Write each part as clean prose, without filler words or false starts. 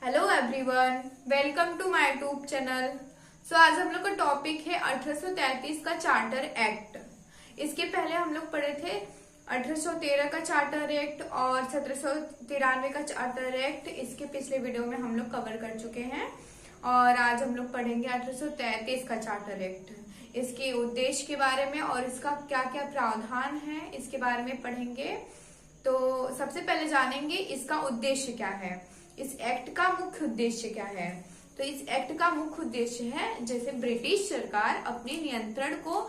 Hello everyone, welcome to my YouTube channel. आज हम लोग का टॉपिक है 1833 का चार्टर एक्ट। इसके पहले हम लोग पढ़े थे 1813 का चार्टर एक्ट और 1793 का चार्टर एक्ट। इसके पिछले वीडियो में हम लोग कवर कर चुके हैं और आज हम लोग पढ़ेंगे 1833 का चार्टर एक्ट। इसके उद्देश्य के बारे में और इसका क्या क्या प्रावधान है इसके बारे में पढ़ेंगे। तो सबसे पहले जानेंगे इसका उद्देश्य क्या है, इस एक्ट का मुख्य उद्देश्य क्या है। तो इस एक्ट का मुख्य उद्देश्य है जैसे ब्रिटिश सरकार अपनी नियंत्रण को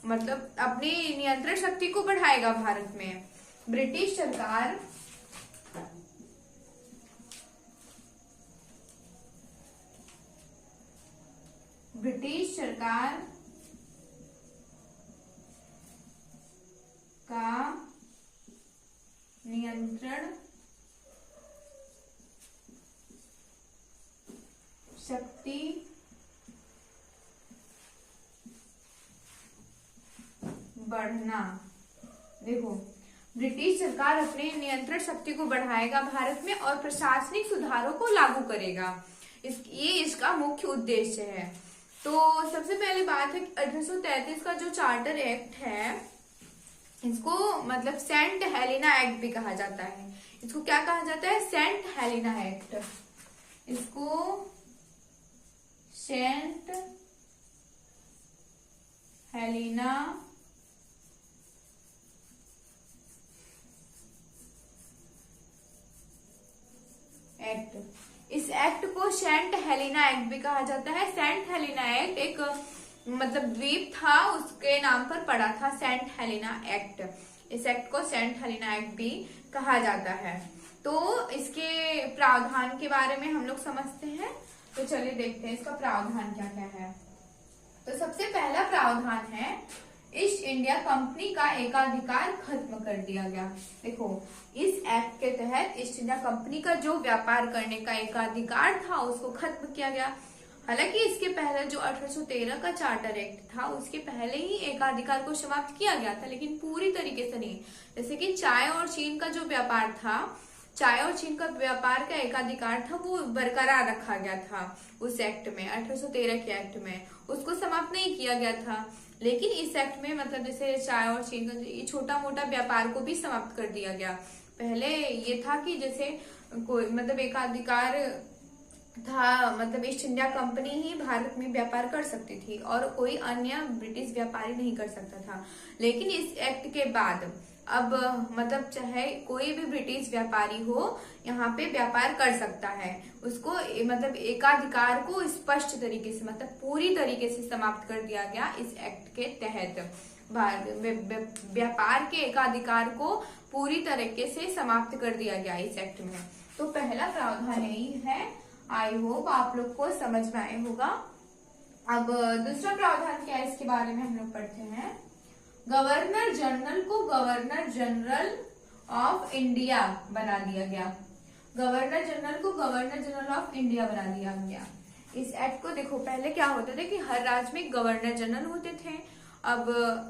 अपनी नियंत्रण शक्ति को बढ़ाएगा भारत में। ब्रिटिश सरकार का नियंत्रण शक्ति बढ़ना। देखो, ब्रिटिश सरकार अपने नियंत्रण शक्ति को बढ़ाएगा भारत में और प्रशासनिक सुधारों को लागू करेगा। ये इसका मुख्य उद्देश्य है। तो सबसे पहले बात है 1833 का जो चार्टर एक्ट है, इसको सेंट हेलेना एक्ट भी कहा जाता है। इसको क्या कहा जाता है? Saint Helena Act. इसको सेंट हेलेना एक्ट। इस एक्ट को सेंट हेलेना एक्ट भी कहा जाता है। सेंट हेलेना एक्ट एक द्वीप था, उसके नाम पर पड़ा था सेंट हेलेना एक्ट। इस एक्ट को सेंट हेलेना एक्ट भी कहा जाता है। तो इसके प्रावधान के बारे में हम लोग समझते हैं। तो चलिए देखते हैं इसका प्रावधान क्या क्या है। तो सबसे पहला प्रावधान है ईस्ट इंडिया कंपनी का एकाधिकार खत्म कर दिया गया। देखो, इस एक्ट के तहत ईस्ट इंडिया कंपनी का जो व्यापार करने का एकाधिकार था उसको खत्म किया गया। हालांकि इसके पहले जो 1813 का चार्टर एक्ट था उसके पहले ही एकाधिकार को समाप्त किया गया था, लेकिन पूरी तरीके से नहीं। जैसे कि चाय और चीन का जो व्यापार था, चाय और चीन का व्यापार का एकाधिकार था, वो बरकरार रखा गया था उस एक्ट में, 1813 के एक्ट में। उसको समाप्त नहीं किया गया था। लेकिन इस एक्ट में जैसे चाय और चीन का ये छोटा मोटा व्यापार को भी समाप्त कर दिया गया। पहले ये था कि जैसे कोई एकाधिकार था, ईस्ट इंडिया कंपनी ही भारत में व्यापार कर सकती थी और कोई अन्य ब्रिटिश व्यापारी नहीं कर सकता था। लेकिन इस एक्ट के बाद अब चाहे कोई भी ब्रिटिश व्यापारी हो यहाँ पे व्यापार कर सकता है। उसको एकाधिकार को स्पष्ट तरीके से पूरी तरीके से समाप्त कर दिया गया इस एक्ट के तहत। व्यापार के एकाधिकार को पूरी तरीके से समाप्त कर दिया गया इस एक्ट में। तो पहला प्रावधान यही है। आई होप आप लोग को समझ में आया होगा। अब दूसरा प्रावधान क्या है इसके बारे में हम लोग पढ़ते हैं। गवर्नर जनरल को गवर्नर जनरल ऑफ इंडिया बना दिया गया। गवर्नर जनरल को गवर्नर जनरल ऑफ इंडिया बना दिया गया। इस एक्ट को देखो, पहले क्या होता था कि हर राज्य में गवर्नर जनरल होते थे। अब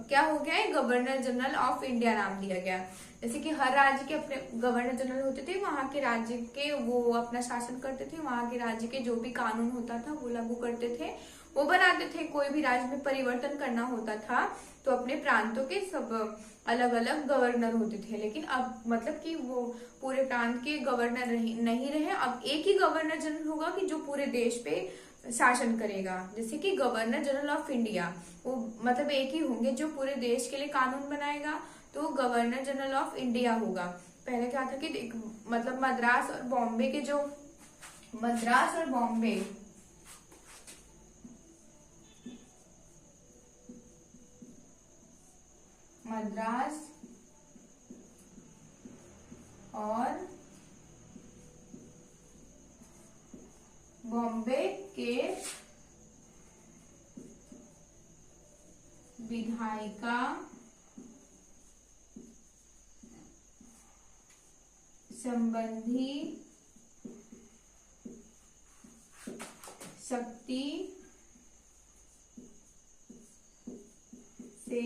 क्या हो गया है, गवर्नर जनरल ऑफ इंडिया नाम दिया गया। जैसे कि हर राज्य के अपने गवर्नर जनरल होते थे, वहां के राज्य के वो अपना शासन करते थे, वहां के राज्य के जो भी कानून होता था वो लागू करते थे, वो बनाते थे। कोई भी राज्य में परिवर्तन करना होता था तो अपने प्रांतों के सब अलग अलग गवर्नर होते थे। लेकिन अब कि वो पूरे प्रांत के गवर्नर नहीं रहे। अब एक ही गवर्नर जनरल होगा कि जो पूरे देश पे शासन करेगा। जैसे कि गवर्नर जनरल ऑफ इंडिया, वो एक ही होंगे जो पूरे देश के लिए कानून बनाएगा, तो गवर्नर जनरल ऑफ इंडिया होगा। पहले क्या था कि मद्रास और बॉम्बे के जो मद्रास और बॉम्बे मद्रास और बॉम्बे के विधायिका संबंधी शक्ति से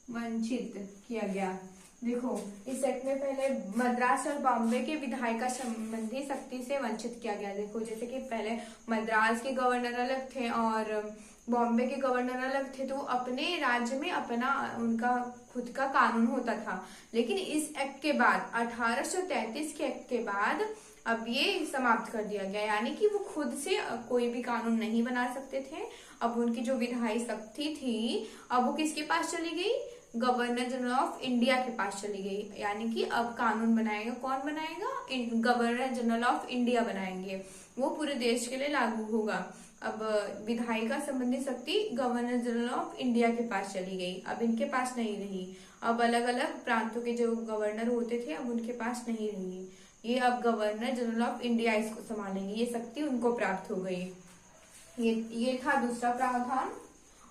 वंचित किया गया। देखो, इस एक्ट में पहले मद्रास और बॉम्बे के विधायिका संबंधी शक्ति से वंचित किया गया। देखो, जैसे कि पहले मद्रास के गवर्नर अलग थे और बॉम्बे के गवर्नर अलग थे, तो अपने राज्य में अपना उनका खुद का कानून होता था। लेकिन इस एक्ट के बाद 1833 के एक्ट के बाद अब ये समाप्त कर दिया गया, यानी कि वो खुद से कोई भी कानून नहीं बना सकते थे। अब उनकी जो विधायी शक्ति थी, अब वो किसके पास चली गई? गवर्नर जनरल ऑफ इंडिया के पास चली गई। यानी कि अब कानून बनाएगा कौन? बनाएगा गवर्नर जनरल ऑफ इंडिया बनाएंगे, वो पूरे देश के लिए लागू होगा। अब विधायिका संबंधी शक्ति गवर्नर जनरल ऑफ इंडिया के पास चली गई, अब इनके पास नहीं रही। अब अलग अलग प्रांतों के जो गवर्नर होते थे, अब उनके पास नहीं रही। ये अब गवर्नर जनरल ऑफ इंडिया इसको संभालेंगे, ये शक्ति उनको प्राप्त हो गई। ये था दूसरा प्रावधान।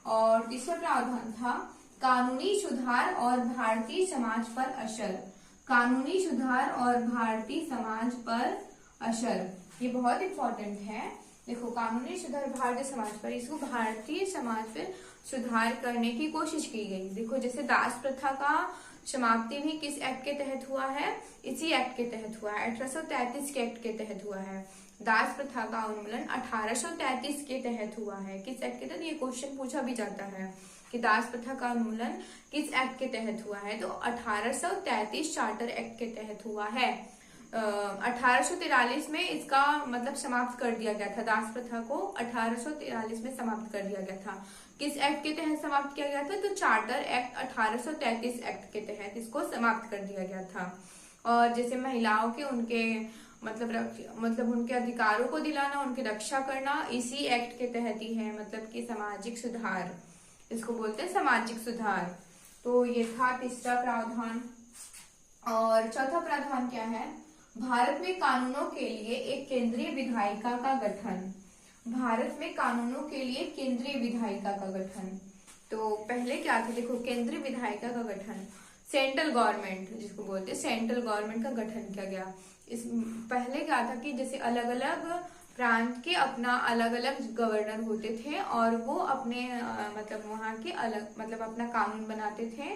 और तीसरा प्रावधान था कानूनी सुधार और भारतीय समाज पर असर। कानूनी सुधार और भारतीय समाज पर असर, ये बहुत इंपॉर्टेंट है। देखो, कानूनी सुधार भारतीय समाज पर, इसको भारतीय समाज पर सुधार करने की कोशिश की गई। देखो, जैसे दास प्रथा का समाप्ति भी किस एक्ट के तहत हुआ है? इसी एक्ट के तहत हुआ है, 1833 के एक्ट के तहत हुआ है। दास प्रथा का उन्मूलन 1833 के तहत हुआ है। किस एक्ट के तहत? ये क्वेश्चन पूछा भी जाता है कि दास प्रथा का उन्मूलन किस एक्ट के तहत हुआ है, तो 1833 चार्टर एक्ट के तहत हुआ है। 1843 में इसका मतलब समाप्त कर दिया गया था। दास प्रथा को 1843 में समाप्त कर दिया गया था। किस एक्ट के तहत समाप्त किया गया था? तो चार्टर एक्ट 1833 एक्ट के तहत इसको समाप्त कर दिया गया था। और जैसे महिलाओं के उनके मतलब उनके अधिकारों को दिलाना, उनकी रक्षा करना, इसी एक्ट के तहत ही है। मतलब कि सामाजिक सुधार, इसको बोलते हैं सामाजिक सुधार। तो ये था तीसरा प्रावधान। और चौथा प्रावधान क्या है? भारत में कानूनों के लिए एक केंद्रीय विधायिका का गठन। भारत में कानूनों के लिए केंद्रीय विधायिका का गठन। तो पहले क्या था? देखो, केंद्रीय विधायिका का गठन, सेंट्रल गवर्नमेंट जिसको बोलते हैं, सेंट्रल गवर्नमेंट का गठन किया गया। इस पहले क्या था कि जैसे अलग अलग प्रांत के अपना अलग अलग गवर्नर होते थे और वो अपने मतलब वहाँ के अलग मतलब अपना कानून बनाते थे।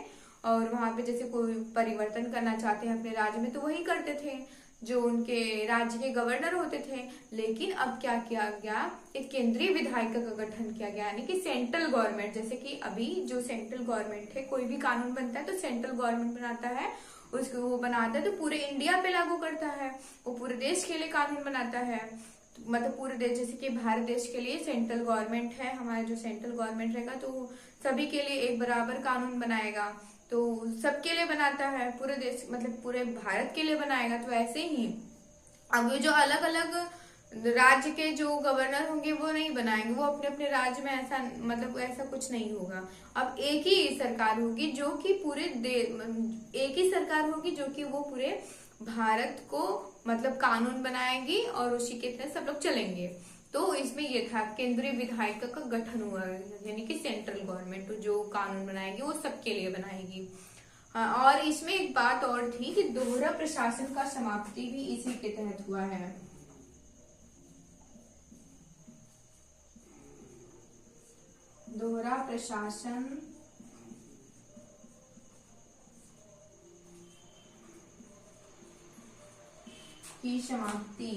और वहां पे जैसे कोई परिवर्तन करना चाहते हैं अपने राज्य में, तो वही करते थे जो उनके राज्य के गवर्नर होते थे। लेकिन अब क्या किया गया? एक केंद्रीय विधायिका का गठन किया गया, यानी कि सेंट्रल गवर्नमेंट। जैसे कि अभी जो सेंट्रल गवर्नमेंट है, कोई भी कानून बनता है तो सेंट्रल गवर्नमेंट बनाता है, उसको वो बनाता है तो पूरे इंडिया पे लागू करता है, वो पूरे देश के लिए कानून बनाता है। मतलब पूरे देश, जैसे कि भारत देश के लिए सेंट्रल गवर्नमेंट है, हमारा जो सेंट्रल गवर्नमेंट रहेगा तो सभी के लिए एक बराबर कानून बनाएगा, तो सबके लिए बनाता है, पूरे देश मतलब पूरे भारत के लिए बनाएगा। तो ऐसे ही अब जो अलग अलग राज्य के जो गवर्नर होंगे वो नहीं बनाएंगे, वो अपने अपने राज्य में ऐसा मतलब ऐसा कुछ नहीं होगा। अब एक ही सरकार होगी जो कि एक ही सरकार होगी जो कि वो पूरे भारत को मतलब कानून बनाएगी और उसी के तहत सब लोग चलेंगे। तो इसमें ये था केंद्रीय विधायिका का गठन हुआ, यानी कि सेंट्रल गवर्नमेंट जो कानून बनाएगी वो सबके लिए बनाएगी। और इसमें एक बात और थी कि दोहरा प्रशासन का समाप्ति भी इसी के तहत हुआ है। दोहरा प्रशासन की समाप्ति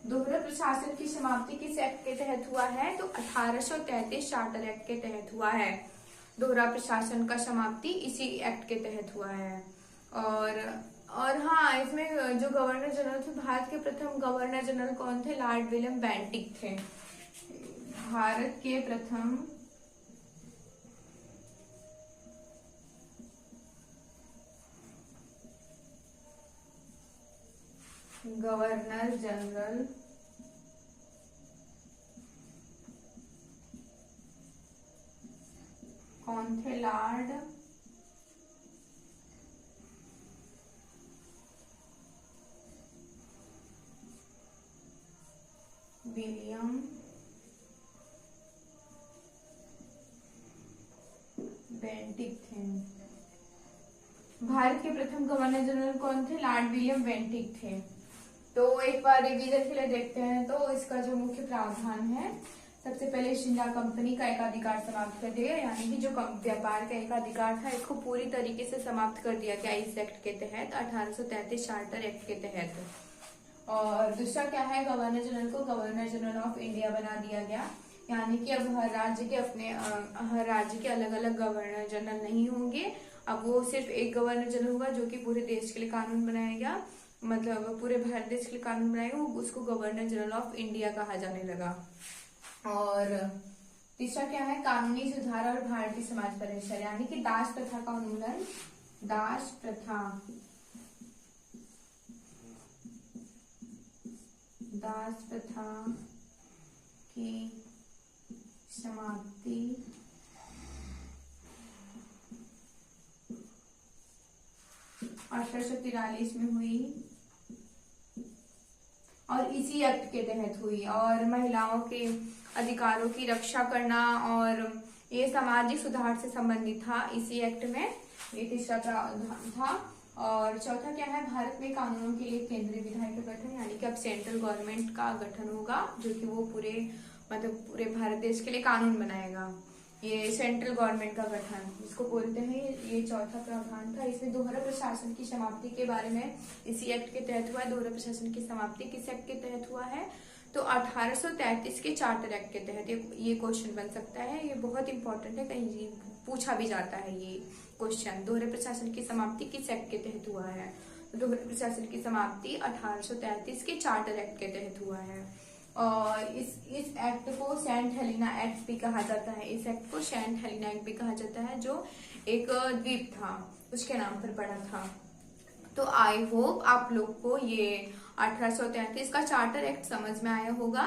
दोहरा प्रशासन की समाप्ति किस एक्ट के तहत हुआ है? तो 1833 चार्टर एक्ट के तहत हुआ है। दोहरा प्रशासन का समाप्ति इसी एक्ट के तहत हुआ है। और हाँ, इसमें जो गवर्नर जनरल थे, भारत के प्रथम गवर्नर जनरल कौन थे? लॉर्ड विलियम बेंटिक थे। भारत के प्रथम गवर्नर जनरल कौन थे? लॉर्ड विलियम बेंटिक थे। भारत के प्रथम गवर्नर जनरल कौन थे? लॉर्ड विलियम बेंटिक थे। तो एक बार रिवीजन के लिए देखते हैं। तो इसका जो मुख्य प्रावधान है, सबसे पहले शिंदा कंपनी का एकाधिकार समाप्त कर दिया, यानी कि जो व्यापार का एकाधिकार था इसको पूरी तरीके से समाप्त कर दिया गया इस एक्ट के तहत, 1833 चार्टर एक्ट के तहत। और दूसरा क्या है, गवर्नर जनरल को गवर्नर जनरल ऑफ इंडिया बना दिया गया, यानी कि अब हर राज्य के अलग अलग गवर्नर जनरल नहीं होंगे, अब वो सिर्फ एक गवर्नर जनरल होगा जो कि पूरे देश के लिए कानून बनाएगा, मतलब पूरे भारत देश के लिए कानून बनाएगा, उसको गवर्नर जनरल ऑफ इंडिया कहा जाने लगा। और तीसरा क्या है, कानूनी सुधार और भारतीय समाज परिसर, यानी कि दास प्रथा का उन्मूलन, दास प्रथा की समाप्ति 1843 में हुई और इसी एक्ट के तहत हुई। और महिलाओं के अधिकारों की रक्षा करना और ये सामाजिक सुधार से संबंधित था इसी एक्ट में, ये तीसरा प्रावधान था। और चौथा क्या है, भारत में कानूनों के लिए केंद्रीय विधायी का गठन, यानी कि अब सेंट्रल गवर्नमेंट का गठन होगा जो कि वो पूरे भारत देश के लिए कानून बनाएगा, ये सेंट्रल गवर्नमेंट का गठन इसको बोलते हैं। ये चौथा प्रावधान था। इसमें दोहरा प्रशासन की समाप्ति के बारे में इसी एक्ट के तहत हुआ है। दोहरा प्रशासन की समाप्ति किस एक्ट के तहत हुआ है, तो 1833 के चार्टर एक्ट के तहत। ये क्वेश्चन बन सकता है, ये बहुत इंपॉर्टेंट है, कहीं पूछा भी जाता है ये क्वेश्चन। दोहरे प्रशासन की समाप्ति किस एक्ट के तहत हुआ है, दोहरे प्रशासन की समाप्ति 1833 के चार्टर एक्ट के तहत हुआ है। और इस एक्ट को सेंट हेलेना एक्ट भी कहा जाता है, इस एक्ट को सेंट हेलेना एक्ट भी कहा जाता है, जो एक द्वीप था उसके नाम पर पड़ा था। तो आई होप आप लोग को ये 1833 का चार्टर एक्ट समझ में आया होगा।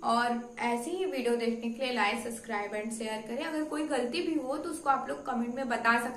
और ऐसे ही वीडियो देखने के लिए लाइक, सब्सक्राइब एंड शेयर करें। अगर कोई गलती भी हो तो उसको आप लोग कमेंट में बता सकते हैं।